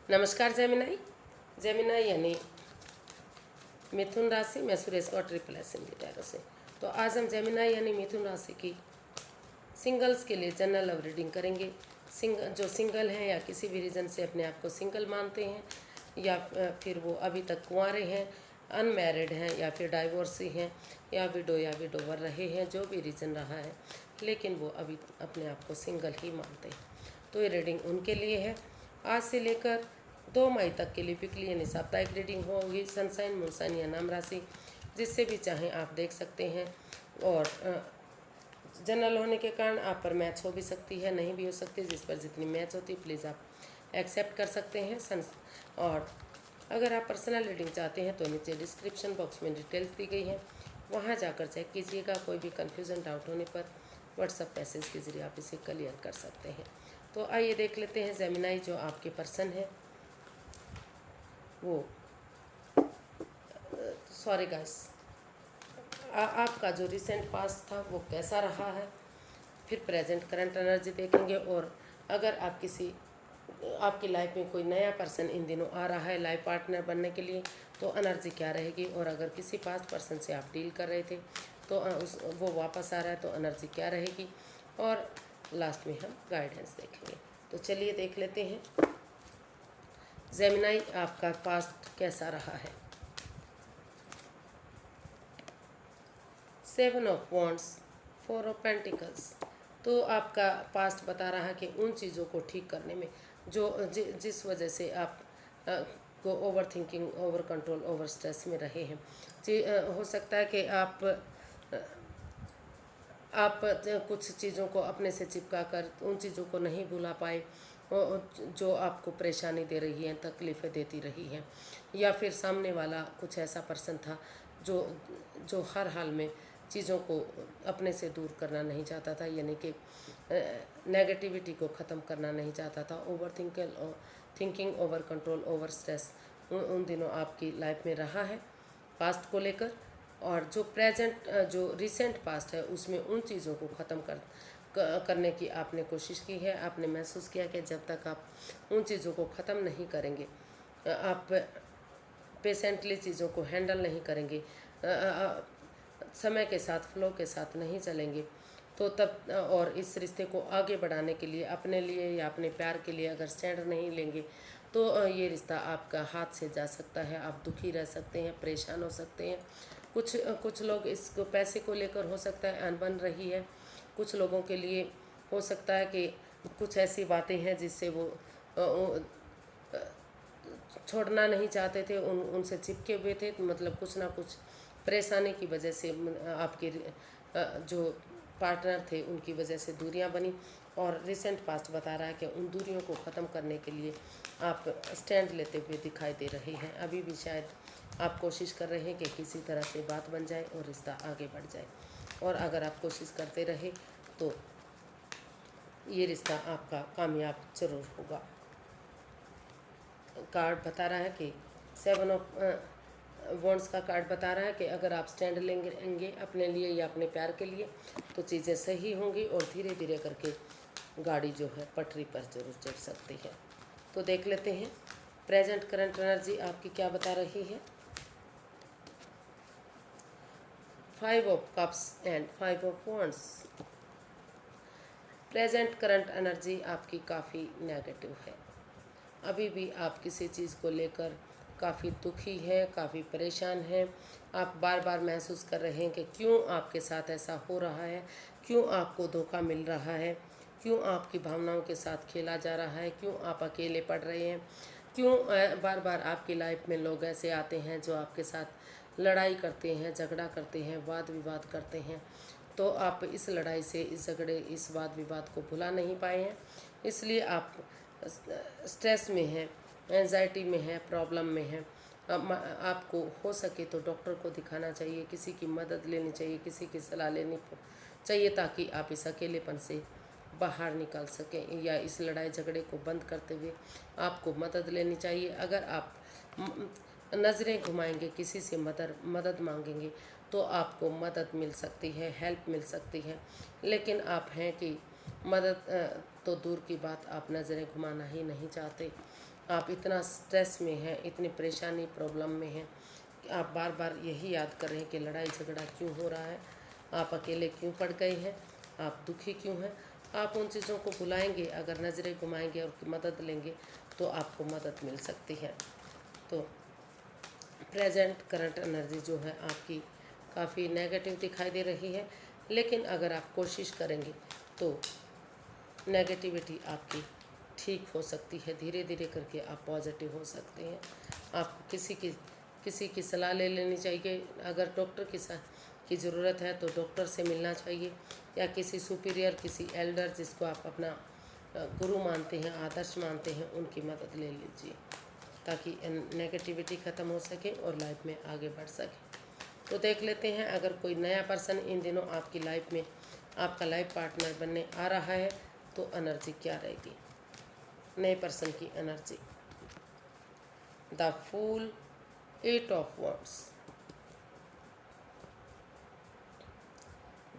नमस्कार Gemini. Gemini यानी मिथुन राशि। मैं सुरेश और ट्रिपल एस हिंदी टैरो से। तो आज हम जेमिनाई यानी मिथुन राशि की सिंगल्स के लिए जनरल लव रीडिंग करेंगे। जो सिंगल हैं या किसी भी रीज़न से अपने आप को सिंगल मानते हैं या फिर वो अभी तक कुंवारे हैं, अनमैरिड हैं या फिर डाइवोर्सी हैं या विडोवर रहे हैं, जो भी रीज़न रहा है, लेकिन वो अभी अपने आप को सिंगल ही मानते हैं। तो ये रीडिंग उनके लिए है। आज से लेकर 2 मई तक के लिए वीकली यानी साप्ताहिक रीडिंग होगी। सनसाइन, मूनसाइन या नाम राशि जिससे भी चाहें आप देख सकते हैं। और जनरल होने के कारण आप पर मैच हो भी सकती है, नहीं भी हो सकती। जिस पर जितनी मैच होती है प्लीज़ आप एक्सेप्ट कर सकते हैं। और अगर आप पर्सनल रीडिंग चाहते हैं तो नीचे डिस्क्रिप्शन बॉक्स में डिटेल्स दी गई हैं, वहाँ जाकर चेक कीजिएगा। कोई भी कन्फ्यूज़न डाउट होने पर व्हाट्सएप मैसेज के ज़रिए आप इसे क्लियर कर सकते हैं। तो आइए देख लेते हैं जेमिनाई जो आपके पर्सन है वो सॉरी गाइस, आपका जो रिसेंट पास्ट था वो कैसा रहा है, फिर प्रेजेंट करंट एनर्जी देखेंगे। और अगर आपकी लाइफ में कोई नया पर्सन इन दिनों आ रहा है लाइफ पार्टनर बनने के लिए तो एनर्जी क्या रहेगी। और अगर किसी पास्ट पर्सन से आप डील कर रहे थे तो वो वापस आ रहा है तो एनर्जी क्या रहेगी। और लास्ट में हम गाइडेंस देखेंगे। तो चलिए देख लेते हैं जेमिनाई आपका पास्ट कैसा रहा है। 7 ऑफ वॉन्ड्स, 4 ऑफ पेंटिकल्स। तो आपका पास्ट बता रहा है कि उन चीज़ों को ठीक करने में जिस वजह से आप को over thinking, over control, over stress में रहे हैं। हो सकता है कि आप कुछ चीज़ों को अपने से चिपका कर उन चीज़ों को नहीं भुला पाए जो आपको परेशानी दे रही हैं, तकलीफ़ें देती रही हैं। या फिर सामने वाला कुछ ऐसा पर्सन था जो हर हाल में चीज़ों को अपने से दूर करना नहीं चाहता था, यानी कि नेगेटिविटी को ख़त्म करना नहीं चाहता था। Over thinking, over control, over stress उन दिनों आपकी लाइफ में रहा है पास्ट को लेकर। और जो रिसेंट पास्ट है उसमें उन चीज़ों को ख़त्म करने की आपने कोशिश की है। आपने महसूस किया कि जब तक आप उन चीज़ों को ख़त्म नहीं करेंगे, आप पेशेंटली चीज़ों को हैंडल नहीं करेंगे, समय के साथ, फ्लो के साथ नहीं चलेंगे, तो तब और इस रिश्ते को आगे बढ़ाने के लिए, अपने लिए या अपने प्यार के लिए अगर स्टैंड नहीं लेंगे तो ये रिश्ता आपका हाथ से जा सकता है। आप दुखी रह सकते हैं, परेशान हो सकते हैं। कुछ लोग इसको पैसे को लेकर हो सकता है अनबन रही है। कुछ लोगों के लिए हो सकता है कि कुछ ऐसी बातें हैं जिससे वो छोड़ना नहीं चाहते थे, उनसे चिपके हुए थे। मतलब कुछ ना कुछ परेशानी की वजह से आपके जो पार्टनर थे उनकी वजह से दूरियां बनी। और रिसेंट पास्ट बता रहा है कि उन दूरियों को ख़त्म करने के लिए आप स्टैंड लेते हुए दिखाई दे रहे हैं। अभी भी शायद आप कोशिश कर रहे हैं कि किसी तरह से बात बन जाए और रिश्ता आगे बढ़ जाए। और अगर आप कोशिश करते रहे तो ये रिश्ता आपका कामयाब ज़रूर होगा। कार्ड बता रहा है कि 7 ऑफ वॉन्ड्स का कार्ड बता रहा है कि अगर आप स्टैंड लेंगे अपने लिए या अपने प्यार के लिए तो चीज़ें सही होंगी और धीरे धीरे करके गाड़ी जो है पटरी पर जरूर चढ़ सकती है। तो देख लेते हैं प्रेजेंट करंट एनर्जी आपकी क्या बता रही है। 5 of cups and 5 of wands. Present current energy आपकी काफ़ी नेगेटिव है। अभी भी आप किसी चीज़ को लेकर काफ़ी दुखी हैं, काफ़ी परेशान हैं। आप बार बार महसूस कर रहे हैं कि क्यों आपके साथ ऐसा हो रहा है, क्यों आपको धोखा मिल रहा है, क्यों आपकी भावनाओं के साथ खेला जा रहा है, क्यों आप अकेले पड़ रहे हैं, क्यों बार बार आपकी लाइफ में लोग ऐसे आते हैं जो आपके साथ लड़ाई करते हैं, झगड़ा करते हैं, वाद विवाद करते हैं। तो आप इस लड़ाई से, इस झगड़े, इस वाद विवाद को भुला नहीं पाए हैं, इसलिए आप स्ट्रेस में हैं, एंजाइटी में है, प्रॉब्लम में है। आपको हो सके तो डॉक्टर को दिखाना चाहिए, किसी की मदद लेनी चाहिए, किसी की सलाह लेनी चाहिए ताकि आप इस अकेलेपन से बाहर निकल सकें। या इस लड़ाई झगड़े को बंद करते हुए आपको मदद लेनी चाहिए। अगर आप नज़रें घुमाएंगे, किसी से मदद मांगेंगे तो आपको मदद मिल सकती है, हेल्प मिल सकती है। लेकिन आप हैं कि मदद तो दूर की बात, आप नज़रें घुमाना ही नहीं चाहते। आप इतना स्ट्रेस में हैं, इतनी परेशानी प्रॉब्लम में हैं कि आप बार बार यही याद कर रहे हैं कि लड़ाई झगड़ा क्यों हो रहा है, आप अकेले क्यों पड़ गए हैं, आप दुखी क्यों हैं। आप उन चीज़ों को भुलाएंगे, अगर नज़रें घुमाएंगे और मदद लेंगे तो आपको मदद मिल सकती है। तो प्रेजेंट करंट एनर्जी जो है आपकी काफ़ी नेगेटिव दिखाई दे रही है, लेकिन अगर आप कोशिश करेंगे तो नेगेटिविटी आपकी ठीक हो सकती है। धीरे धीरे करके आप पॉजिटिव हो सकते हैं। आपको किसी की सलाह ले लेनी चाहिए। अगर डॉक्टर की ज़रूरत है तो डॉक्टर से मिलना चाहिए, या किसी सुपीरियर, किसी एल्डर जिसको आप अपना गुरु मानते हैं, आदर्श मानते हैं, उनकी मदद ले लीजिए ताकि नेगेटिविटी ख़त्म हो सके और लाइफ में आगे बढ़ सके। तो देख लेते हैं, अगर कोई नया पर्सन इन दिनों आपकी लाइफ में आपका लाइफ पार्टनर बनने आ रहा है तो एनर्जी क्या रहेगी। नए पर्सन की energy, the fool, 8 of wands.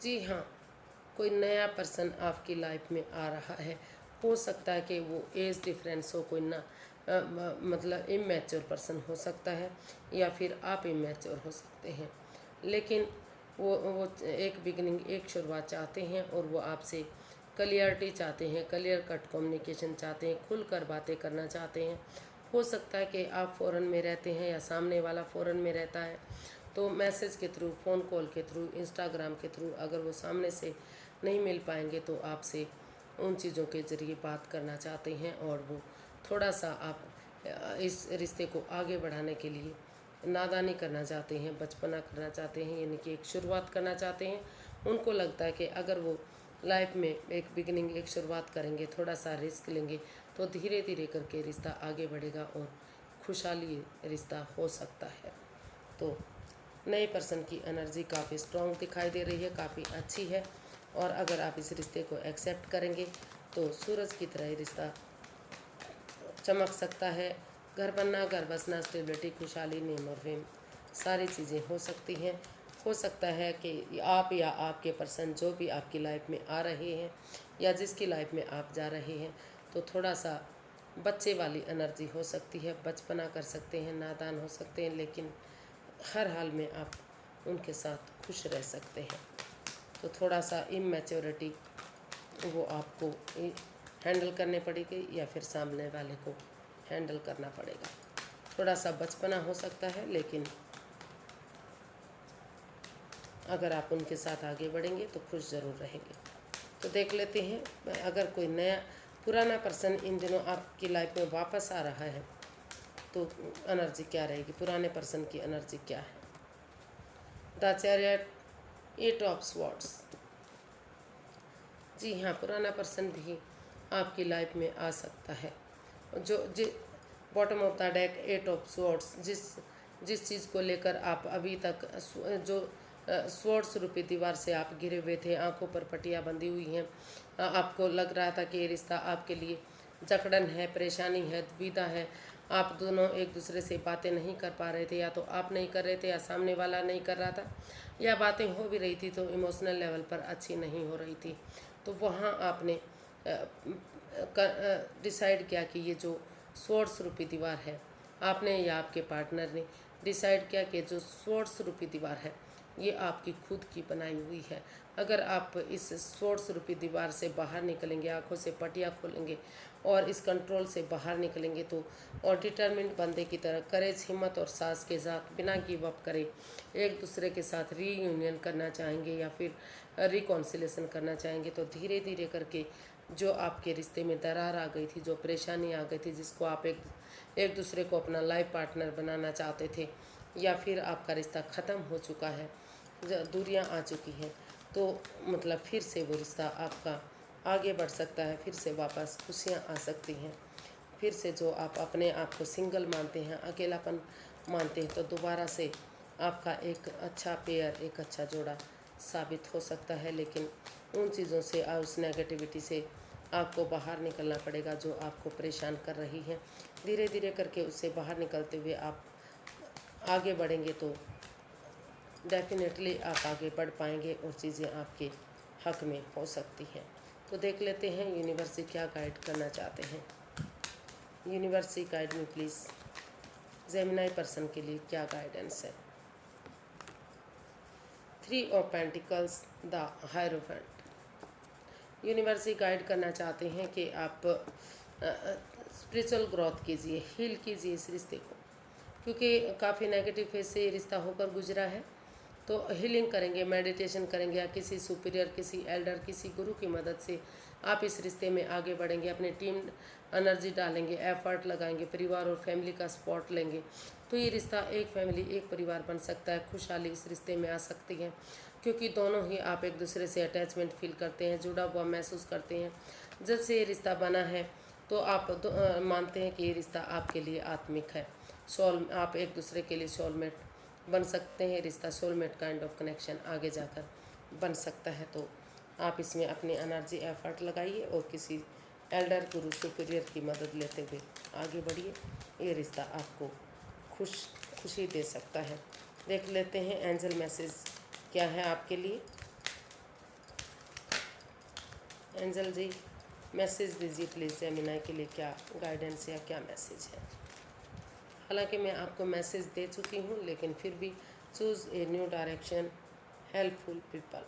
जी हाँ, कोई नया पर्सन आपकी लाइफ में आ रहा है। हो सकता है कि वो एज डिफरेंस हो, कोई ना मतलब इमैच्योर पर्सन हो सकता है, या फिर आप इमैच्योर हो सकते हैं, लेकिन वो एक बिगनिंग, एक शुरुआत चाहते हैं और वो आपसे क्लियरिटी चाहते हैं, क्लियर कट कम्युनिकेशन चाहते हैं, खुलकर बातें करना चाहते हैं। हो सकता है कि आप फ़ॉरेन में रहते हैं या सामने वाला फ़ॉरेन में रहता है, तो मैसेज के थ्रू, फ़ोन कॉल के थ्रू, इंस्टाग्राम के थ्रू अगर वो सामने से नहीं मिल पाएंगे तो आपसे उन चीज़ों के ज़रिए बात करना चाहते हैं, और वो थोड़ा सा आप इस रिश्ते को आगे बढ़ाने के लिए नादानी करना चाहते हैं, बचपना करना चाहते हैं, यानी कि एक शुरुआत करना चाहते हैं। उनको लगता है कि अगर वो लाइफ में एक बिगनिंग, एक शुरुआत करेंगे, थोड़ा सा रिस्क लेंगे तो धीरे धीरे करके रिश्ता आगे बढ़ेगा और खुशहाली रिश्ता हो सकता है। तो नए पर्सन की एनर्जी काफ़ी स्ट्रॉन्ग दिखाई दे रही है, काफ़ी अच्छी है, और अगर आप इस रिश्ते को एक्सेप्ट करेंगे तो सूरज की तरह ही रिश्ता चमक सकता है। घर बनना, घर बसना, स्टेबिलिटी, खुशहाली, नेम और फेम, सारी चीज़ें हो सकती हैं। हो सकता है कि आप या आपके पर्सन जो भी आपकी लाइफ में आ रहे हैं या जिसकी लाइफ में आप जा रहे हैं, तो थोड़ा सा बच्चे वाली एनर्जी हो सकती है, बचपना कर सकते हैं, नादान हो सकते हैं, लेकिन हर हाल में आप उनके साथ खुश रह सकते हैं। तो थोड़ा सा इमैच्योरिटी वो आपको हैंडल करने पड़ेगी या फिर सामने वाले को हैंडल करना पड़ेगा। थोड़ा सा बचपना हो सकता है, लेकिन अगर आप उनके साथ आगे बढ़ेंगे तो खुश ज़रूर रहेंगे। तो देख लेते हैं, अगर कोई नया पुराना पर्सन इन दिनों आपकी लाइफ में वापस आ रहा है तो एनर्जी क्या रहेगी, पुराने पर्सन की एनर्जी क्या है। The chariot, 8 of swords. जी हाँ, पुराना पर्सन भी आपकी लाइफ में आ सकता है। जो bottom of the deck, 8 of swords, जिस चीज़ को लेकर आप अभी तक जो स्वॉर्ड्स रूपी दीवार से आप घिरे हुए थे, आंखों पर पट्टियाँ बंधी हुई हैं, आपको लग रहा था कि ये रिश्ता आपके लिए जकड़न है, परेशानी है, दुविधा है, आप दोनों एक दूसरे से बातें नहीं कर पा रहे थे, या तो आप नहीं कर रहे थे या सामने वाला नहीं कर रहा था, या बातें हो भी रही थी तो इमोशनल लेवल पर अच्छी नहीं हो रही थी। तो वहाँ आपने डिसाइड किया कि ये जो स्वॉर्ड्स रूपी दीवार है, आपने या आपके पार्टनर ने डिसाइड किया कि जो स्वॉर्ड्स रूपी दीवार है ये आपकी खुद की बनाई हुई है। अगर आप इस स्वॉर्ड्स रूपी दीवार से बाहर निकलेंगे, आंखों से पट्टियाँ खोलेंगे और इस कंट्रोल से बाहर निकलेंगे, तो और डिटर्मिन्ड बंदे की तरह करेज, हिम्मत और साहस के साथ बिना गिव अप करे एक दूसरे के साथ रीयूनियन करना चाहेंगे या फिर रिकॉन्सिलेशन करना चाहेंगे, तो धीरे धीरे करके जो आपके रिश्ते में दरार आ गई थी, जो परेशानी आ गई थी, जिसको आप एक दूसरे को अपना लाइफ पार्टनर बनाना चाहते थे, या फिर आपका रिश्ता ख़त्म हो चुका है, दूरियां आ चुकी हैं, तो मतलब फिर से वो रिश्ता आपका आगे बढ़ सकता है, फिर से वापस खुशियां आ सकती हैं। फिर से जो आप अपने आप को सिंगल मानते हैं, अकेलापन मानते हैं, तो दोबारा से आपका एक अच्छा पेयर, एक अच्छा जोड़ा साबित हो सकता है। लेकिन उन चीज़ों से, उस नेगेटिविटी से आपको बाहर निकलना पड़ेगा जो आपको परेशान कर रही हैं। धीरे धीरे करके उससे बाहर निकलते हुए आप आगे बढ़ेंगे तो डेफिनेटली आप आगे बढ़ पाएंगे और चीज़ें आपके हक में हो सकती हैं। तो देख लेते हैं यूनिवर्स क्या गाइड करना चाहते हैं। यूनिवर्स से guide me please, Gemini person के लिए क्या गाइडेंस है। 3 of pentacles, the hierophant. Universe से गाइड करना चाहते हैं कि आप स्पिरिचुअल ग्रोथ कीजिए, हील कीजिए इस रिश्ते को, क्योंकि काफ़ी नेगेटिव फेज से ये रिश्ता होकर गुजरा है। तो हीलिंग करेंगे, मेडिटेशन करेंगे, या किसी सुपीरियर, किसी एल्डर, किसी गुरु की मदद से आप इस रिश्ते में आगे बढ़ेंगे, अपनी टीम एनर्जी डालेंगे, एफर्ट लगाएंगे, परिवार और फैमिली का सपोर्ट लेंगे, तो ये रिश्ता एक फैमिली, एक परिवार बन सकता है। खुशहाली इस रिश्ते में आ सकती है, क्योंकि दोनों ही आप एक दूसरे से अटैचमेंट फील करते हैं, जुड़ा हुआ महसूस करते हैं। जब से ये रिश्ता बना है तो आप मानते हैं कि ये रिश्ता आपके लिए आत्मिक है, आप एक दूसरे के लिए सोलमेट बन सकते हैं। रिश्ता सोलमेट काइंड ऑफ कनेक्शन आगे जाकर बन सकता है। तो आप इसमें अपनी एनर्जी एफर्ट लगाइए और किसी एल्डर, गुरु, सुपीरियर की मदद लेते हुए आगे बढ़िए। ये रिश्ता आपको खुशी दे सकता है। देख लेते हैं एंजल मैसेज क्या है आपके लिए। एंजल जी मैसेज दीजिए प्लीज़, जेमिनाई के लिए क्या गाइडेंस या क्या मैसेज है। हालांकि मैं आपको मैसेज दे चुकी हूँ, लेकिन फिर भी choose a new direction, helpful people.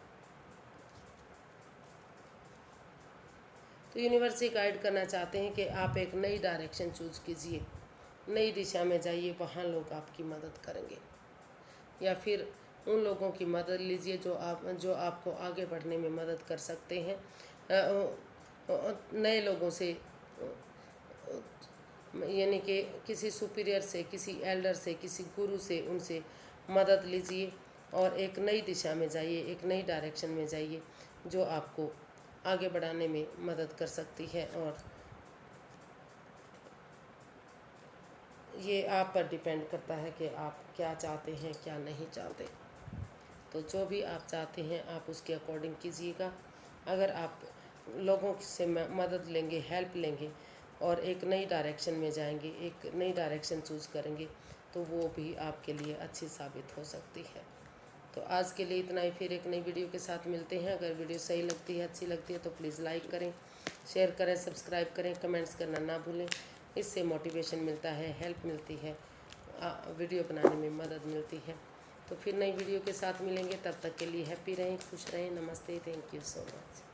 तो यूनिवर्स ये गाइड करना चाहते हैं कि आप एक नई डायरेक्शन चूज़ कीजिए, नई दिशा में जाइए, वहाँ लोग आपकी मदद करेंगे, या फिर उन लोगों की मदद लीजिए जो आपको आगे बढ़ने में मदद कर सकते हैं। नए लोगों से, यानी कि किसी सुपीरियर से, किसी एल्डर से, किसी गुरु से, उनसे मदद लीजिए और एक नई दिशा में जाइए, एक नई डायरेक्शन में जाइए जो आपको आगे बढ़ाने में मदद कर सकती है। और ये आप पर डिपेंड करता है कि आप क्या चाहते हैं, क्या नहीं चाहते। तो जो भी आप चाहते हैं आप उसके अकॉर्डिंग कीजिएगा। अगर आप लोगों से मदद लेंगे, हेल्प लेंगे और एक नई डायरेक्शन में जाएंगे, एक नई डायरेक्शन चूज़ करेंगे, तो वो भी आपके लिए अच्छी साबित हो सकती है। तो आज के लिए इतना ही, फिर एक नई वीडियो के साथ मिलते हैं। अगर वीडियो सही लगती है, अच्छी लगती है तो प्लीज़ लाइक करें, शेयर करें, सब्सक्राइब करें, कमेंट्स करना ना भूलें। इससे मोटिवेशन मिलता है, हेल्प मिलती है, वीडियो बनाने में मदद मिलती है। तो फिर नई वीडियो के साथ मिलेंगे, तब तक के लिए हैप्पी रहें, खुश रहें। नमस्ते, थैंक यू सो मच।